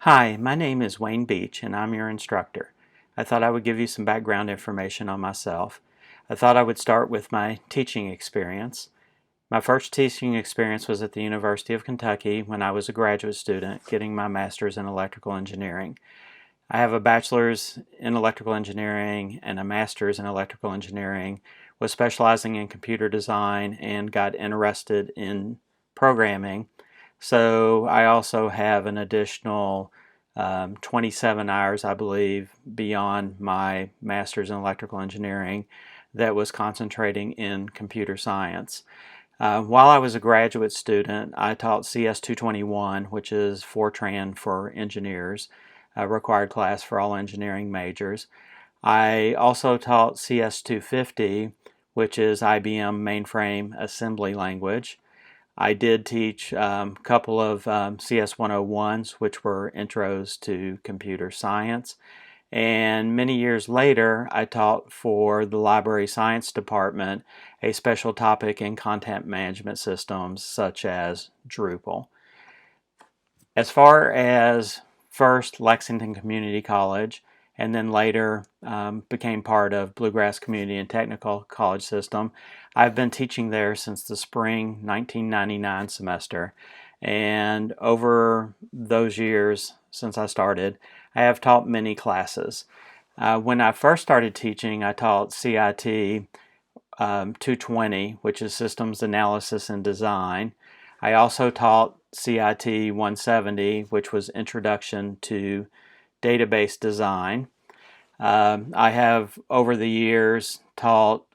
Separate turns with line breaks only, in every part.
Hi, my name is Wayne Beech and I'm your instructor. I thought I would give you some background information on myself. I thought I would start with my teaching experience. My first teaching experience was at the University of Kentucky when I was a graduate student getting my master's in electrical engineering. I have a bachelor's in electrical engineering and a master's in electrical engineering, was specializing in computer design and got interested in programming. So I also have an additional 27 hours, I believe, beyond my master's in electrical engineering that was concentrating in computer science. While I was a graduate student, I taught CS 221, which is Fortran for engineers, a required class for all engineering majors. I also taught CS 250, which is IBM mainframe assembly language. I did teach a couple of CS 101s, which were intros to computer science. And many years later, I taught for the library science department a special topic in content management systems such as Drupal. As far as first Lexington Community College, and then later became part of Bluegrass Community and Technical College System, I've been teaching there since the spring 1999 semester. And over those years since I started, I have taught many classes. When I first started teaching, I taught CIT 220, which is Systems Analysis and Design. I also taught CIT 170, which was Introduction to Database Design. I have, over the years, taught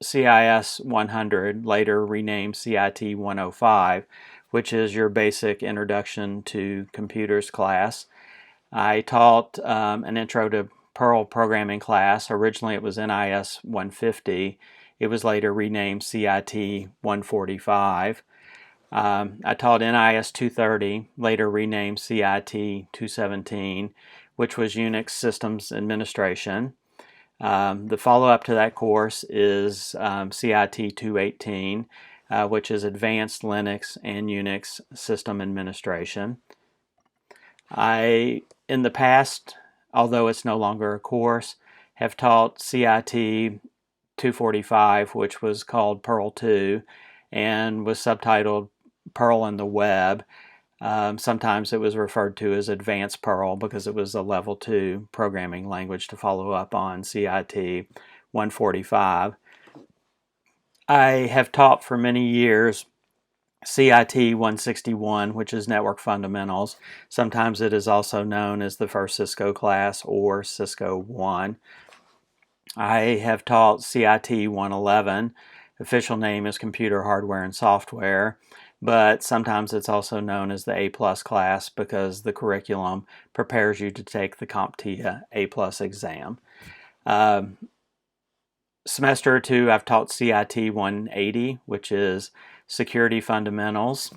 CIS 100, later renamed CIT 105, which is your basic Introduction to Computers class. I taught an Intro to Perl programming class. Originally it was NIS 150. It was later renamed CIT 145. I taught NIS 230, later renamed CIT 217, which was Unix Systems Administration. The follow-up to that course is CIT 218, which is Advanced Linux and Unix System Administration. In the past, although it's no longer a course, have taught CIT 245, which was called Perl 2 and was subtitled Perl and the Web. Sometimes it was referred to as Advanced Perl because it was a level 2 programming language to follow up on CIT 145. I have taught for many years CIT 161, which is Network Fundamentals. Sometimes it is also known as the first Cisco class or Cisco 1. I have taught CIT 111. Official name is Computer Hardware and Software, but sometimes it's also known as the A+ class because the curriculum prepares you to take the CompTIA A+ exam. Semester or two, I've taught CIT 180, which is Security Fundamentals.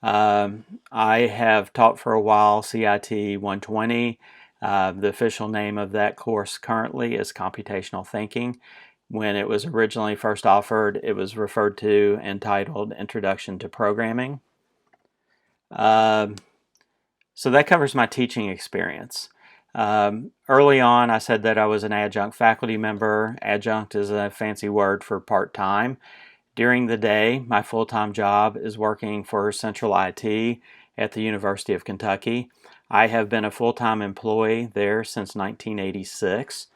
I have taught for a while CIT 120. The official name of that course currently is Computational Thinking. When it was originally first offered, it was referred to and titled Introduction to Programming. So that covers my teaching experience. Early on, I said that I was an adjunct faculty member. Adjunct is a fancy word for part-time. During the day, my full-time job is working for Central IT at the University of Kentucky. I have been a full-time employee there since 1986.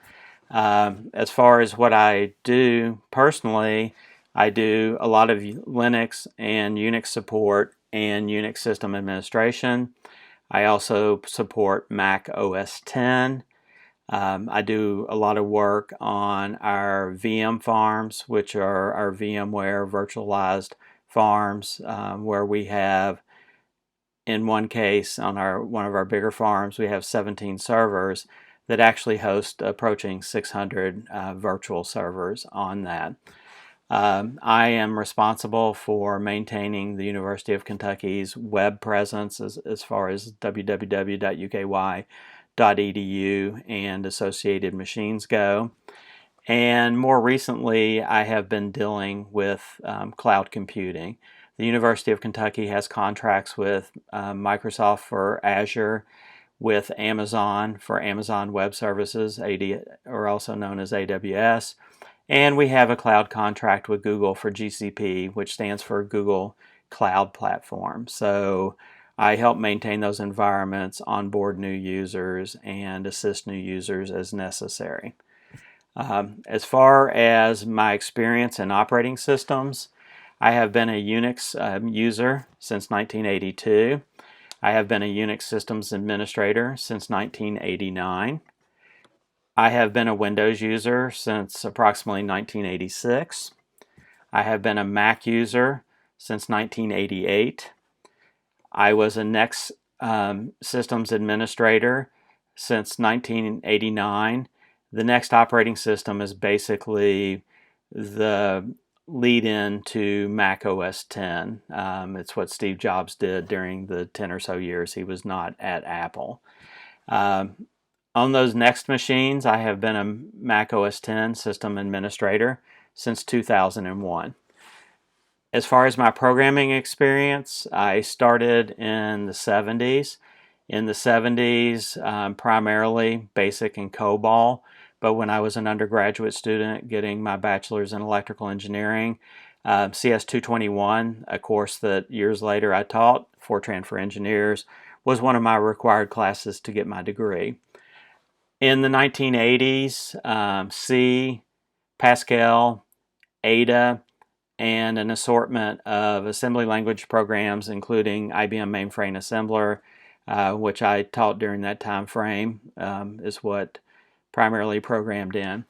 As far as what I do personally, I do a lot of Linux and Unix support and Unix system administration. I also support Mac OS X. I do a lot of work on our VM farms, which are our VMware virtualized farms, where we have, in one case, on one of our bigger farms, we have 17 servers that actually host approaching 600 virtual servers on that. I am responsible for maintaining the University of Kentucky's web presence as far as www.uky.edu and associated machines go. And more recently, I have been dealing with cloud computing. The University of Kentucky has contracts with Microsoft for Azure, with Amazon for Amazon Web Services, or also known as AWS. And we have a cloud contract with Google for GCP, which stands for Google Cloud Platform. So I help maintain those environments, onboard new users, and assist new users as necessary. As far as my experience in operating systems, I have been a Unix user since 1982. I have been a Unix systems administrator since 1989. I have been a Windows user since approximately 1986. I have been a Mac user since 1988. I was a NEX systems administrator since 1989. The next operating system is basically the lead-in to Mac OS X. It's what Steve Jobs did during the 10 or so years he was not at Apple. On those next machines, I have been a Mac OS X system administrator since 2001. As far as my programming experience, I started in the 70s. In the 70s, primarily BASIC and COBOL, but when I was an undergraduate student getting my bachelor's in electrical engineering, CS221, a course that years later I taught, Fortran for Engineers, was one of my required classes to get my degree. In the 1980s, C, Pascal, Ada, and an assortment of assembly language programs, including IBM Mainframe Assembler, which I taught during that time frame, is what primarily programmed in.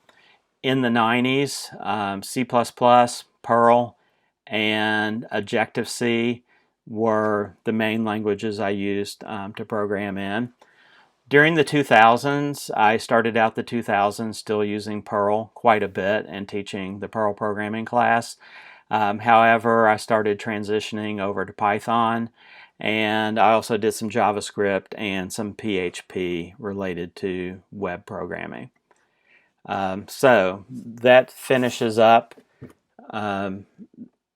In the 90s, C++, Perl, and Objective-C were the main languages I used to program in. During the 2000s, I started out the 2000s still using Perl quite a bit and teaching the Perl programming class. However, I started transitioning over to Python, and I also did some JavaScript and some PHP related to web programming. So that finishes up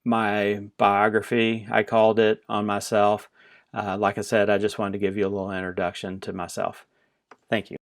my biography, I called it, on myself. Like I said, I just wanted to give you a little introduction to myself. Thank you.